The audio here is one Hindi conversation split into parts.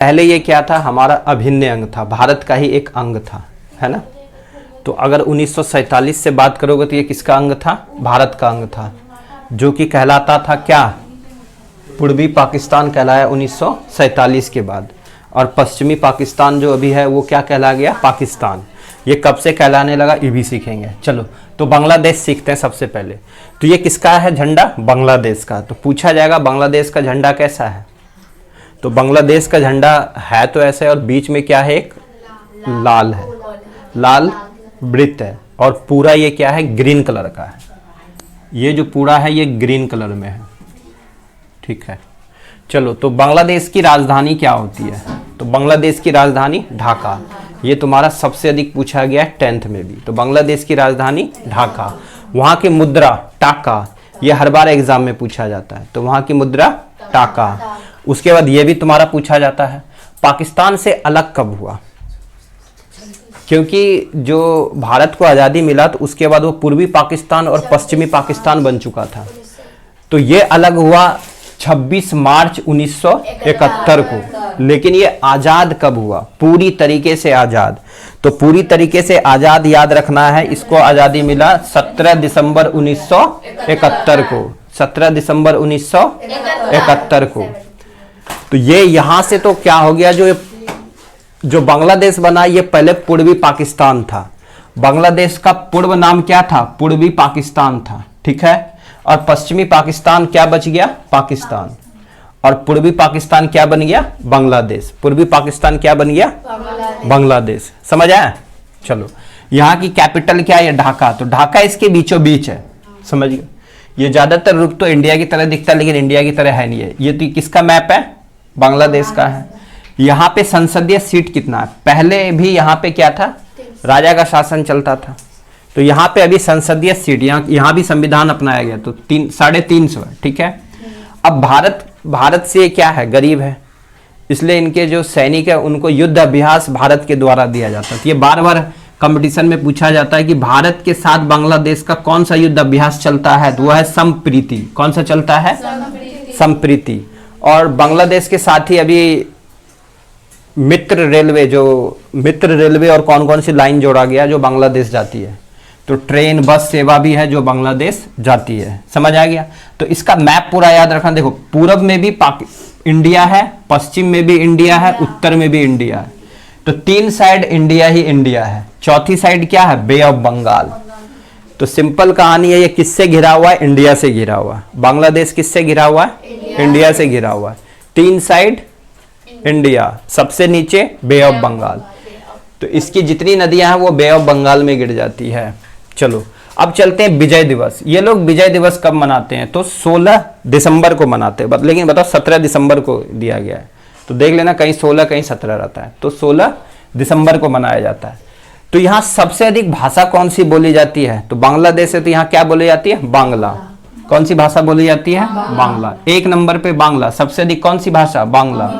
पहले ये क्या था, हमारा अभिन्न अंग था, भारत का ही एक अंग था, है ना। तो अगर 1947 से बात करोगे तो ये किसका अंग था, भारत का अंग था, जो कि कहलाता था क्या, पूर्वी पाकिस्तान कहलाया 1947 के बाद। और पश्चिमी पाकिस्तान जो अभी है वो क्या कहला गया, पाकिस्तान। ये कब से कहलाने लगा, ये भी सीखेंगे। चलो तो बांग्लादेश सीखते हैं सबसे पहले। तो ये किसका है झंडा, बांग्लादेश का। तो पूछा जाएगा बांग्लादेश का झंडा कैसा है, तो बांग्लादेश का झंडा है तो ऐसे, और बीच में क्या है, एक लाल है, लाल वृत्त है, और पूरा ये क्या है, ग्रीन कलर का है। ये जो पूरा है ये ग्रीन कलर में है, ठीक है। चलो तो बांग्लादेश की राजधानी क्या होती है, तो बांग्लादेश की राजधानी ढाका। ये तुम्हारा सबसे अधिक पूछा गया है 10th में भी। तो बांग्लादेश की राजधानी ढाका। वहाँ की मुद्रा टाका, ये हर बार एग्जाम में पूछा जाता है, तो वहाँ की मुद्रा टाका। उसके बाद ये भी तुम्हारा पूछा जाता है, पाकिस्तान से अलग कब हुआ, क्योंकि जो भारत को आज़ादी मिला तो उसके बाद वो पूर्वी पाकिस्तान और पश्चिमी पाकिस्तान बन चुका था। तो ये अलग हुआ 26 मार्च 1971 को। लेकिन ये आज़ाद कब हुआ, पूरी तरीके से आज़ाद, तो पूरी तरीके से आज़ाद याद रखना है, इसको आज़ादी मिला 17 दिसंबर 1971 को, 17 दिसंबर 1971 को। तो ये यहाँ से तो क्या हो गया, जो बांग्लादेश बना ये पहले पूर्वी पाकिस्तान था। बांग्लादेश का पूर्व नाम क्या था, पूर्वी पाकिस्तान था, ठीक है। और पश्चिमी पाकिस्तान क्या बच गया, पाकिस्तान। और पूर्वी पाकिस्तान क्या बन गया, बांग्लादेश। पूर्वी पाकिस्तान क्या बन गया, बांग्लादेश। समझ आया। चलो यहाँ की कैपिटल क्या है, ढाका। तो ढाका इसके बीचों बीच है, समझ गए। ये ज्यादातर रूप तो इंडिया की तरह दिखता है, लेकिन इंडिया की तरह है नहीं है। ये तो किसका मैप है, बांग्लादेश का है। यहाँ पे संसदीय सीट कितना है, पहले भी यहाँ पे क्या था, राजा का शासन चलता था। तो यहाँ पे अभी संसदीय सीट, यहाँ भी संविधान अपनाया गया, तो 350 है, ठीक है। अब भारत से क्या है, गरीब है, इसलिए इनके जो सैनिक है उनको युद्ध अभ्यास भारत के द्वारा दिया जाता है। तो ये बार बार कंपटीशन में पूछा जाता है कि भारत के साथ बांग्लादेश का कौन सा युद्ध अभ्यास चलता है, तो वह है संप्रीति। कौन सा चलता है, संप्रीति। और बांग्लादेश के साथ ही अभी मित्र रेलवे और कौन कौन सी लाइन जोड़ा गया जो बांग्लादेश जाती है, तो ट्रेन बस सेवा भी है जो बांग्लादेश जाती है। समझ आ गया। तो इसका मैप पूरा याद रखना। देखो पूरब में भी इंडिया है, पश्चिम में भी इंडिया है, उत्तर में भी इंडिया है। तो 3 साइड इंडिया ही इंडिया है। चौथी साइड क्या है, बे ऑफ बंगाल। तो सिंपल कहानी है, ये किससे घिरा हुआ है, इंडिया से घिरा हुआ है। बांग्लादेश किससे घिरा हुआ है, इंडिया से घिरा हुआ है। 3 साइड इंडिया, सबसे नीचे बे ऑफ बंगाल। तो इसकी जितनी नदियां हैं वो बे ऑफ बंगाल में गिर जाती है। चलो अब चलते हैं विजय दिवस। ये लोग विजय दिवस कब मनाते हैं, तो 16 दिसंबर को मनाते हैं। लेकिन बताओ 17 दिसंबर को दिया गया है, तो देख लेना कहीं 16 कहीं 17 रहता है। तो 16 दिसंबर को मनाया जाता है। तो यहाँ सबसे अधिक भाषा कौन सी बोली जाती है, तो बांग्लादेश है, तो यहाँ क्या बोली जाती है, बांग्ला। कौन सी भाषा बोली जाती है, बांग्ला। 1 नंबर पे बांग्ला, सबसे अधिक कौन सी भाषा, बांग्ला।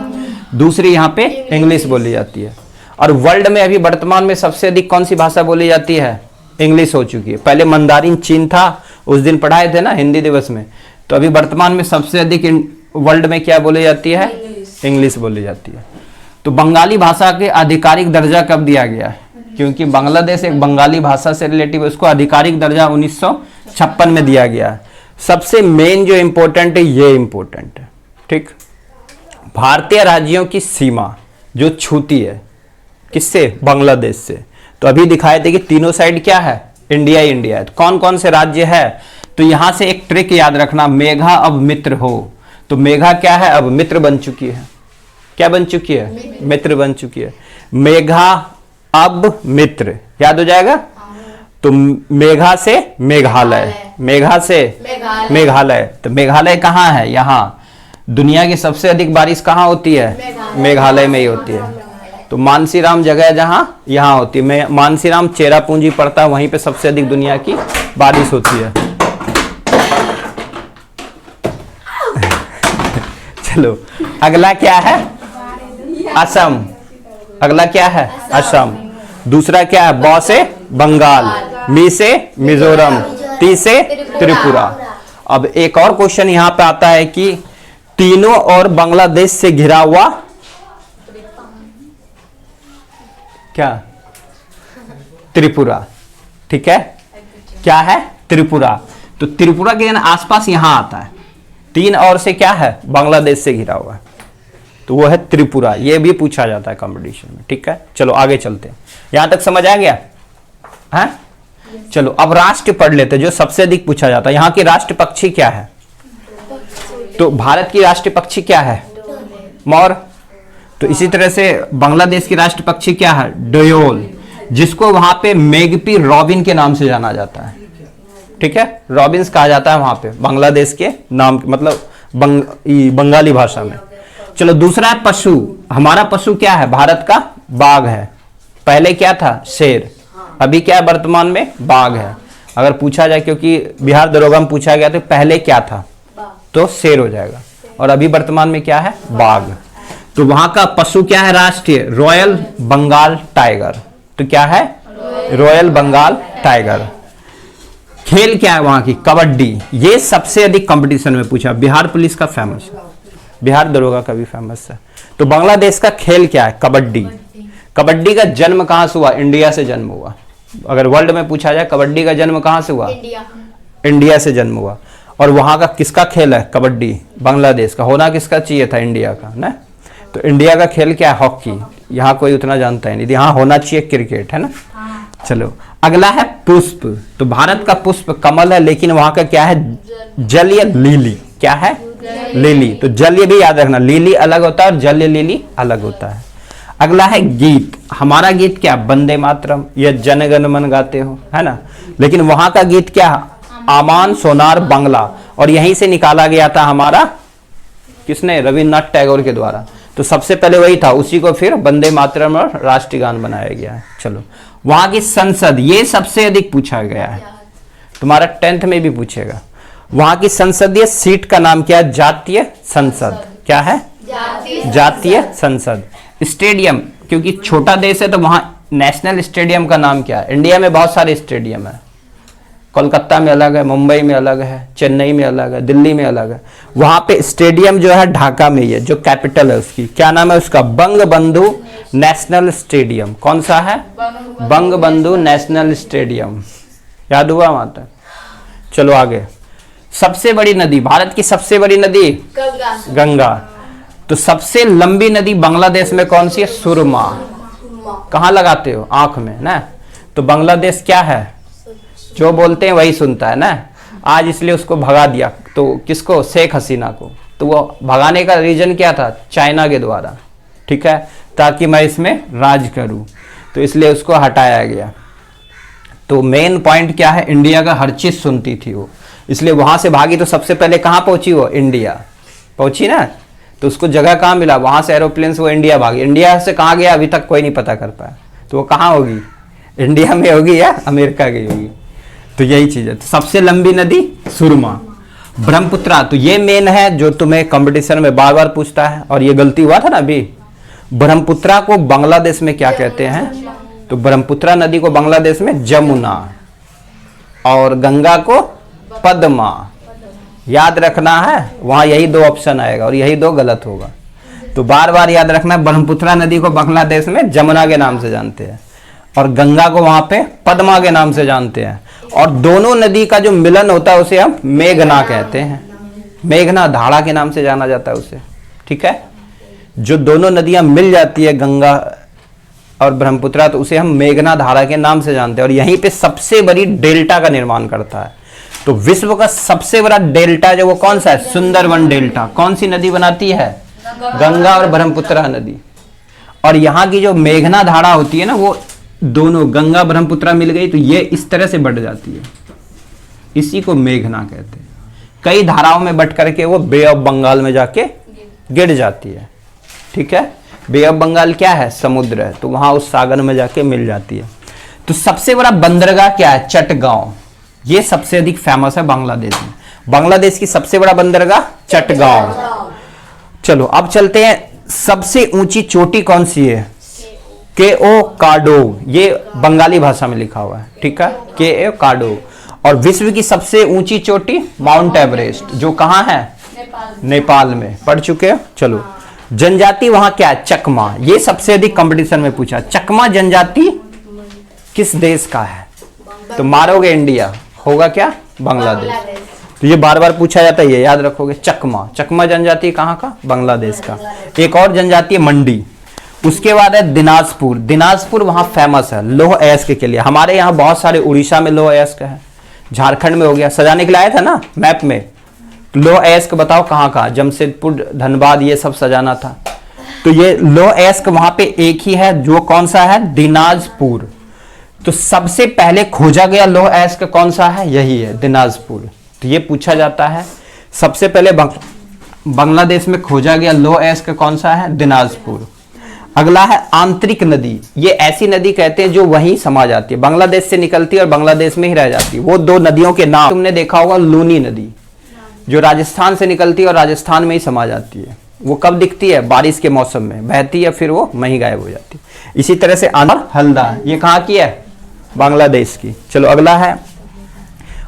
दूसरी यहाँ पे इंग्लिश बोली जाती है। और वर्ल्ड में अभी वर्तमान में सबसे अधिक कौन सी भाषा बोली जाती है, इंग्लिश हो चुकी है। पहले मंदारिन चीन था, उस दिन पढ़ाए थे ना हिंदी दिवस में। तो अभी वर्तमान में सबसे अधिक वर्ल्ड में क्या बोली जाती है, इंग्लिश बोली जाती है। तो बंगाली भाषा के आधिकारिक दर्जा कब दिया गया है, क्योंकि बांग्लादेश एक बंगाली भाषा से रिलेटिव, उसको आधिकारिक दर्जा 1956 में दिया गया है। सबसे मेन जो इंपॉर्टेंट है ये इंपॉर्टेंट है, ठीक। भारतीय राज्यों की सीमा जो छूती है किससे, बांग्लादेश से। तो अभी दिखाए थे कि तीनों साइड क्या है, इंडिया ही इंडिया है। तो कौन कौन से राज्य है, तो यहां से एक ट्रिक याद रखना, मेघा अब मित्र हो। तो मेघा क्या है, अब मित्र बन चुकी है। क्या बन चुकी है, मित्र बन चुकी है। मेघा अब मित्र, याद हो जाएगा। तो मेघा से मेघालय, मेघा से मेघालय। तो मेघालय कहाँ है, यहाँ। दुनिया की सबसे अधिक बारिश कहाँ होती है, मेघालय में ही होती है। तो मानसीराम जगह है जहां, यहां होती है। मानसीराम चेरापूंजी पड़ता है, वहीं पे सबसे अधिक दुनिया की बारिश होती है। चलो अगला क्या है, असम। अगला क्या है, असम। दूसरा क्या है, ब से बंगाल, मी से मिजोरम, ती से त्रिपुरा। अब एक और क्वेश्चन यहां पे आता है कि तीनों और बांग्लादेश से घिरा हुआ क्या? त्रिपुरा। ठीक है, क्या है? त्रिपुरा। तो त्रिपुरा के आसपास यहां आता है, 3 और से क्या है? बांग्लादेश से घिरा हुआ है, तो वो है त्रिपुरा। ये भी पूछा जाता है कंपटीशन में। ठीक है, चलो आगे चलते हैं। यहां तक समझ आ गया है? चलो अब राष्ट्र पढ़ लेते, जो सबसे अधिक पूछा जाता है। यहाँ की राष्ट्र पक्षी क्या है? तो भारत की राष्ट्रीय पक्षी क्या है? मोर। तो इसी तरह से बांग्लादेश की राष्ट्र पक्षी क्या है? डयोल, जिसको वहां पे मेगपी रॉबिन के नाम से जाना जाता है। ठीक है, रॉबिन्स कहा जाता है वहां पे बांग्लादेश के नाम, मतलब बंगाली भाषा में। चलो दूसरा है पशु। हमारा पशु क्या है? भारत का बाघ है। पहले क्या था? शेर। अभी क्या है? वर्तमान में बाघ है। अगर पूछा जाए, क्योंकि बिहार दरोगा में पूछा गया, तो पहले क्या था? तो शेर हो जाएगा, और अभी वर्तमान में क्या है? बाघ। तो वहां का पशु क्या है? राष्ट्रीय रॉयल बंगाल टाइगर। तो क्या है? Royal Bengal tiger. खेल क्या है वहां की? कबड्डी। ये सबसे अधिक कंपटीशन में पूछा। बिहार पुलिस का फेमस, बिहार दरोगा का भी फेमस है। तो बांग्लादेश का खेल क्या है? कबड्डी। कबड्डी का जन्म कहां से हुआ? इंडिया से जन्म हुआ। अगर वर्ल्ड में पूछा जाए कबड्डी का जन्म कहां से हुआ? इंडिया से जन्म हुआ। और वहां का किसका खेल है? कबड्डी। बांग्लादेश का। होना किसका चाहिए था? इंडिया का ना। तो इंडिया का खेल क्या है? हॉकी। यहाँ कोई उतना जानता है नहीं, यहाँ होना चाहिए क्रिकेट, है ना। चलो अगला है पुष्प। तो भारत का पुष्प कमल है, लेकिन वहां का क्या है? जलीय लिली। क्या है? लिली। तो जलीय भी याद रखना, लिली अलग होता है और जलीय लिली अलग होता है। अगला है गीत। हमारा गीत क्या? वंदे मातरम, ये जन गण मन गाते हो, है ना। लेकिन वहां का गीत क्या? आमान सोनार बांग्ला। और यहीं से निकाला गया था हमारा, किसने? रविन्द्रनाथ टैगोर के द्वारा। तो सबसे पहले वही था, उसी को फिर वंदे मातरम और राष्ट्रीय गान बनाया गया है। चलो वहां की संसद, ये सबसे अधिक पूछा गया है, तुम्हारा 10th में भी पूछेगा। वहां की संसदीय सीट का नाम क्या है? जातीय संसद। क्या है? जातीय संसद। स्टेडियम, क्योंकि छोटा देश है तो वहां नेशनल स्टेडियम का नाम क्या है? इंडिया में बहुत सारे स्टेडियम है, कोलकाता में अलग है, मुंबई में अलग है, चेन्नई में अलग है, दिल्ली में अलग है। वहां पे स्टेडियम जो है ढाका में ही है, जो कैपिटल है उसकी। क्या नाम है उसका? Bangabandhu national stadium. कौन सा है? Bangabandhu national stadium. याद हुआ वहां तक? चलो आगे। सबसे बड़ी नदी, भारत की सबसे बड़ी नदी? गंगा। तो सबसे लंबी नदी बांग्लादेश में कौन सी है? सुरमा। कहाँ लगाते हो? आंख में ना। तो बांग्लादेश क्या है? जो बोलते हैं वही सुनता है ना। आज इसलिए उसको भगा दिया, तो किसको? शेख हसीना को। तो वो भगाने का रीजन क्या था? चाइना के द्वारा। ठीक है, ताकि मैं इसमें राज करूं, तो इसलिए उसको हटाया गया। तो मेन पॉइंट क्या है? इंडिया का हर चीज सुनती थी वो, इसलिए वहां से भागी। तो सबसे पहले कहां पहुंची वो? इंडिया पहुंची ना। तो उसको जगह कहां मिला? वहां से एरोप्लेन से वो इंडिया भागी। इंडिया से कहां गया अभी तक कोई नहीं पता कर पाया। तो वो कहां होगी? इंडिया में होगी या अमेरिका की होगी? तो यही चीज है। तो सबसे लंबी नदी सुरमा। ब्रह्मपुत्रा, तो ये मेन है जो तुम्हें कंपटीशन में बार बार पूछता है, और ये गलती हुआ था ना अभी। ब्रह्मपुत्रा को बांग्लादेश में क्या कहते हैं? तो ब्रह्मपुत्रा नदी को बांग्लादेश में जमुना, और गंगा को पद्मा। याद रखना है, वहां यही 2 ऑप्शन आएगा और यही 2 गलत होगा। तो बार बार याद रखना, ब्रह्मपुत्रा नदी को बांग्लादेश में जमुना के नाम से जानते हैं, और गंगा को वहां पे पद्मा के नाम से जानते हैं। और दोनों नदी का जो मिलन होता है उसे हम मेघना कहते हैं। मेघना धारा के नाम से जाना जाता है उसे। ठीक है, जो दोनों नदियां मिल जाती है, गंगा और ब्रह्मपुत्रा, तो उसे हम मेघना धारा के नाम से जानते हैं। और यहीं पे सबसे बड़ी डेल्टा का निर्माण करता है। तो विश्व का सबसे बड़ा डेल्टा जो वो कौन सा है? सुंदरवन डेल्टा। कौन सी नदी बनाती है? गंगा और ब्रह्मपुत्रा नदी। और यहाँ की जो मेघना धारा होती है ना, वो दोनों गंगा ब्रह्मपुत्रा मिल गई तो ये इस तरह से बढ़ जाती है, इसी को मेघना कहते हैं। कई धाराओं में बट करके वो बे ऑफ बंगाल में जाके गिर जाती है। ठीक है, बे ऑफ बंगाल क्या है? समुद्र है, तो वहां उस सागर में जाके मिल जाती है। तो सबसे बड़ा बंदरगाह क्या है? चटगांव। ये सबसे अधिक फेमस है बांग्लादेश में। बांग्लादेश की सबसे बड़ा बंदरगाह चटगांव। चलो अब चलते हैं, सबसे ऊंची चोटी कौन सी है? के.ओ. काडो। ये बंगाली भाषा में लिखा हुआ है। ठीक है, के.ओ. काडो। और विश्व की सबसे ऊंची चोटी माउंट एवरेस्ट, जो कहां है? नेपाल में। पढ़ चुके हो? चलो जनजाति वहां क्या है? चकमा। ये सबसे अधिक कंपटीशन में पूछा, चकमा जनजाति किस देश का है? तो मारोगे इंडिया, होगा क्या? बांग्लादेश। तो ये बार बार पूछा जाता है, ये याद रखोगे। चकमा, चकमा जनजाति कहाँ का? बांग्लादेश का। एक और जनजाति है मंडी। उसके बाद है दिनाजपुर। दिनाजपुर वहां फेमस है लौह अयस्क के लिए। हमारे यहाँ बहुत सारे, उड़ीसा में लौह अयस्क है, झारखंड में हो गया, सजाने के लिए आया था ना मैप में। लौह अयस्क बताओ कहाँ का? जमशेदपुर, धनबाद, ये सब सजाना था। तो ये लौह अयस्क वहां पे एक ही है, जो कौन सा है? दिनाजपुर। तो सबसे पहले खोजा गया लौह अयस्क कौन सा है? यही है, दिनाजपुर। तो ये पूछा जाता है, सबसे पहले बांग्लादेश में खोजा गया लौह अयस्क कौन सा है? दिनाजपुर। अगला है आंतरिक नदी। ये ऐसी नदी कहते हैं जो वहीं समा जाती है, बांग्लादेश से निकलती है और बांग्लादेश में ही रह जाती है। वो दो नदियों के नाम तुमने देखा होगा, लूनी नदी जो राजस्थान से निकलती है और राजस्थान में ही समा जाती है। वो कब दिखती है? बारिश के मौसम में बहती है, फिर वो वहीं गायब हो जाती है। इसी तरह से हल्दा, ये कहाँ की है? बांग्लादेश की। चलो अगला है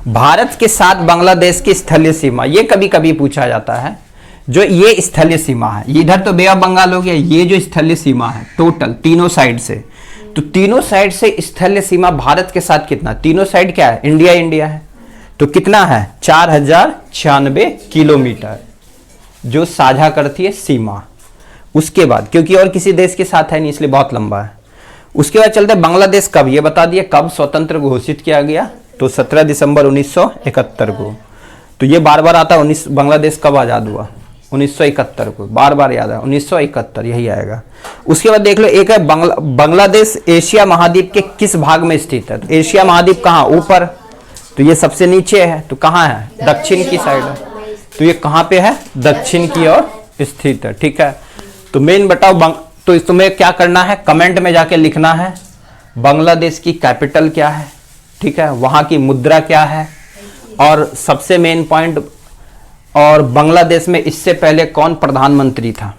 भारत के साथ बांग्लादेश की स्थलीय सीमा। ये कभी कभी पूछा जाता है, जो ये स्थलीय सीमा है, इधर तो बे ऑफ बंगाल हो गया, ये जो स्थलीय सीमा है टोटल तीनों साइड से, तो तीनों साइड से स्थलीय सीमा भारत के साथ कितना? तीनों साइड क्या है? इंडिया इंडिया है, तो कितना है? 4096 किलोमीटर जो साझा करती है सीमा। उसके बाद, क्योंकि और किसी देश के साथ है नहीं इसलिए बहुत लंबा है। उसके बाद चलते बांग्लादेश कब, ये बता दिए, कब स्वतंत्र घोषित किया गया? तो 17 दिसंबर 1971 को। तो ये बार बार आता है, बांग्लादेश कब आजाद हुआ? 1971 को, बार बार याद है, 1971 यही आएगा। उसके बाद देख लो, एक है बांग्लादेश एशिया महाद्वीप के किस भाग में स्थित है? तो एशिया महाद्वीप कहाँ? ऊपर। तो ये सबसे नीचे है, तो कहाँ है? दक्षिण की साइड है। तो ये कहाँ पे है? दक्षिण की ओर स्थित है। ठीक है, तो मेन बताओ, तो तुम्हें क्या करना है? कमेंट में जाके लिखना है बांग्लादेश की कैपिटल क्या है, ठीक है, वहां की मुद्रा क्या है, और सबसे मेन पॉइंट, और बांग्लादेश में इससे पहले कौन प्रधानमंत्री था।